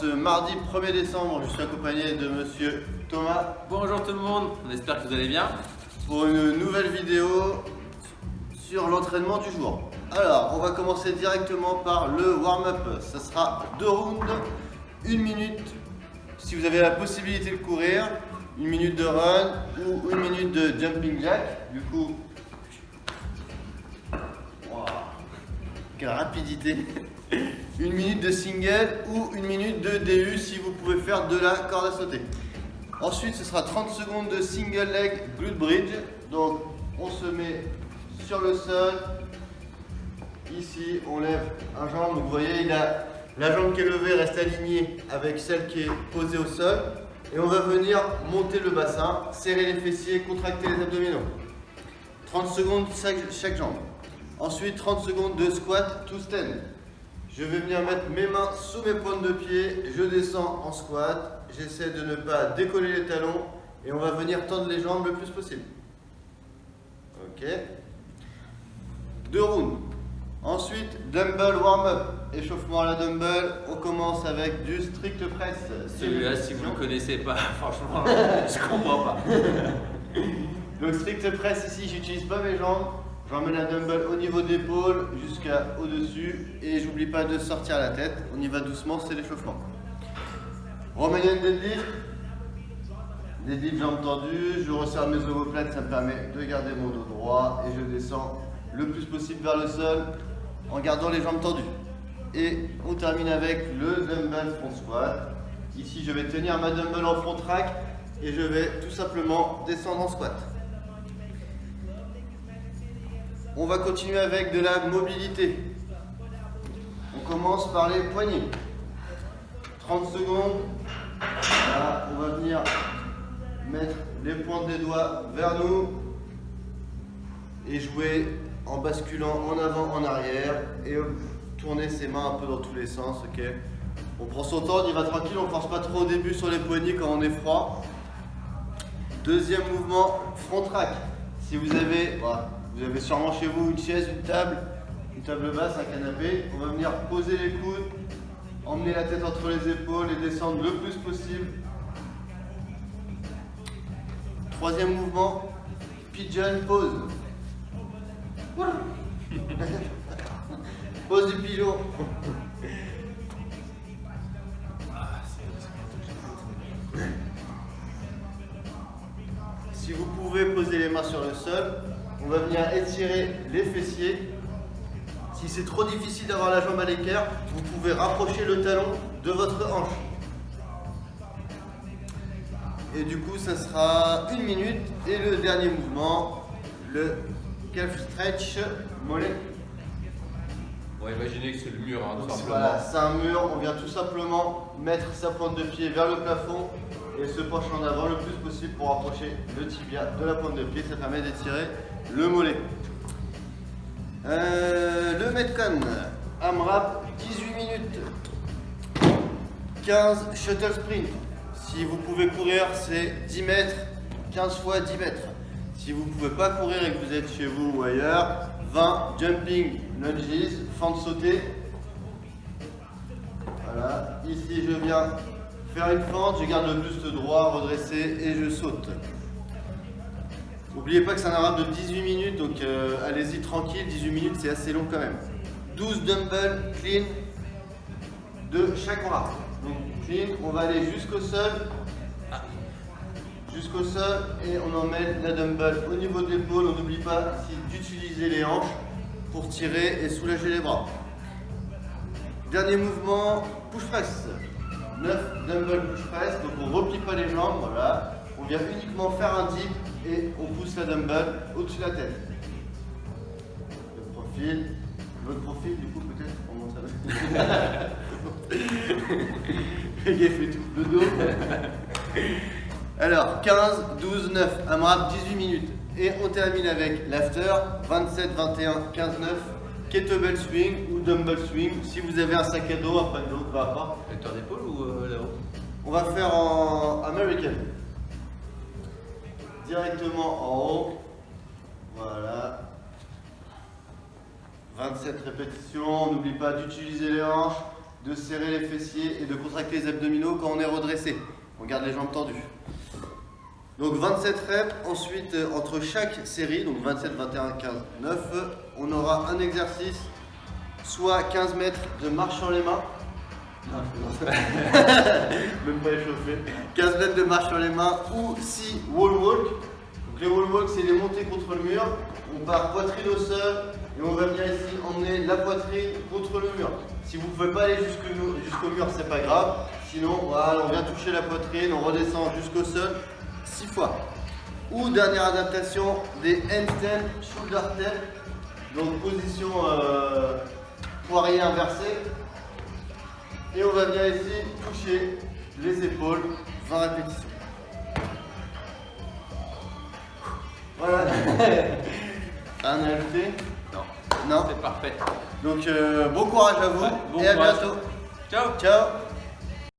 ce mardi 1er décembre, je suis accompagné de monsieur Thomas. Bonjour tout le monde, on espère que vous allez bien. Pour une nouvelle vidéo sur l'entraînement du jour. Alors, on va commencer directement par le warm-up. Ça sera 2 rounds, 1 minute si vous avez la possibilité de courir, 1 minute de run ou 1 minute de jumping jack. Du coup, wow, quelle rapidité! 1 minute de single ou 1 minute de DU si vous pouvez faire de la corde à sauter. Ensuite, ce sera 30 secondes de single leg glute bridge. Donc, on se met sur le sol. Ici, on lève un jambe. Vous voyez, la jambe qui est levée reste alignée avec celle qui est posée au sol. Et on va venir monter le bassin, serrer les fessiers, contracter les abdominaux. 30 secondes chaque jambe. Ensuite, 30 secondes de squat to stand. Je vais venir mettre mes mains sous mes pointes de pied, je descends en squat, j'essaie de ne pas décoller les talons et on va venir tendre les jambes le plus possible. Ok. 2 rounds. Ensuite, dumbbell warm-up, échauffement à la dumbbell, on commence avec du strict press. Celui-là, si vous ne le connaissez pas, franchement, je comprends pas. Donc strict press ici, j'utilise pas mes jambes. J'emmène la dumbbell au niveau d'épaule jusqu'à au-dessus et j'oublie pas de sortir la tête. On y va doucement, c'est l'échauffement. Romanian deadlift. Deadlift jambes tendues, je resserre mes omoplates, ça me permet de garder mon dos droit et je descends le plus possible vers le sol en gardant les jambes tendues. Et on termine avec le dumbbell front squat. Ici, je vais tenir ma dumbbell en front rack et je vais tout simplement descendre en squat. On va continuer avec de la mobilité. On commence par les poignets. 30 secondes. Là, on va venir mettre les pointes des doigts vers nous et jouer en basculant en avant, en arrière et tourner ses mains un peu dans tous les sens. Ok. On prend son temps, on y va tranquille, on ne force pas trop au début sur les poignets quand on est froid. Deuxième mouvement, front rack. Si vous avez, voilà, vous avez sûrement chez vous une chaise, une table basse, un canapé. On va venir poser les coudes, emmener la tête entre les épaules et descendre le plus possible. Troisième mouvement, pigeon pose. Pose du pigeon. Si vous pouvez poser les mains sur le sol, on va venir étirer les fessiers. Si c'est trop difficile d'avoir la jambe à l'équerre, vous pouvez rapprocher le talon de votre hanche. Et du coup, ça sera 1 minute. Et le dernier mouvement, le calf stretch mollet. Bon, imaginez que c'est le mur, hein, tout simplement. Voilà, c'est un mur. On vient tout simplement mettre sa pointe de pied vers le plafond et se pencher en avant le plus possible pour rapprocher le tibia de la pointe de pied. Ça permet d'étirer le mollet. Le Metcon, AMRAP, 18 minutes, 15 shuttle sprint. Si vous pouvez courir, c'est 10 mètres, 15 fois 10 mètres. Si vous ne pouvez pas courir et que vous êtes chez vous ou ailleurs, 20 jumping lunges, fente sautée. Voilà, ici je viens faire une fente, je garde le buste droit, redressé et je saute. N'oubliez pas que c'est un AMRAP de 18 minutes, donc allez-y tranquille, 18 minutes c'est assez long quand même. 12 dumbbells clean de chaque bras. Donc clean, on va aller jusqu'au sol. Jusqu'au sol et on emmène la dumbbell au niveau de l'épaule. On n'oublie pas d'utiliser les hanches pour tirer et soulager les bras. Dernier mouvement, push press. 9 dumbbell push press, donc on ne replie pas les jambes, voilà. On vient uniquement faire un dip et on pousse la dumbbell au-dessus de la tête. Le profil, votre profil du coup peut-être, on monte ça. Le gars fait tout, le dos. Alors 15, 12, 9, AMRAP 18 minutes. Et on termine avec l'after, 27, 21, 15, 9. Kettlebell swing ou dumbbell swing, si vous avez un sac à dos, un pack d'eau, peu importe. Hauteur d'épaule ou là-haut? On va faire en American. Directement en haut. Voilà. 27 répétitions, n'oublie pas d'utiliser les hanches. de serrer les fessiers et de contracter les abdominaux quand on est redressé. On garde les jambes tendues. Donc 27 reps, ensuite entre chaque série, donc 27, 21, 15, 9, on aura un exercice, soit 15 mètres de marche sur les mains. Même pas échauffé. 15 mètres de marche sur les mains ou 6 wall walk. Donc les wall walk, c'est les montées contre le mur. On part poitrine au sol et on va venir ici emmener la poitrine contre le mur. Si vous ne pouvez pas aller jusqu'au mur, c'est pas grave. Sinon, voilà, on vient toucher la poitrine, on redescend jusqu'au sol 6 fois. Ou dernière adaptation, des handstand shoulder tap. Donc position poirier inversé. Et on va venir ici toucher les épaules, 20 répétitions. Voilà. Rien à ajouter? Non. Non. C'est parfait. Donc bon courage à vous Ouais, bon et à courage. bientôt. Ciao. Ciao.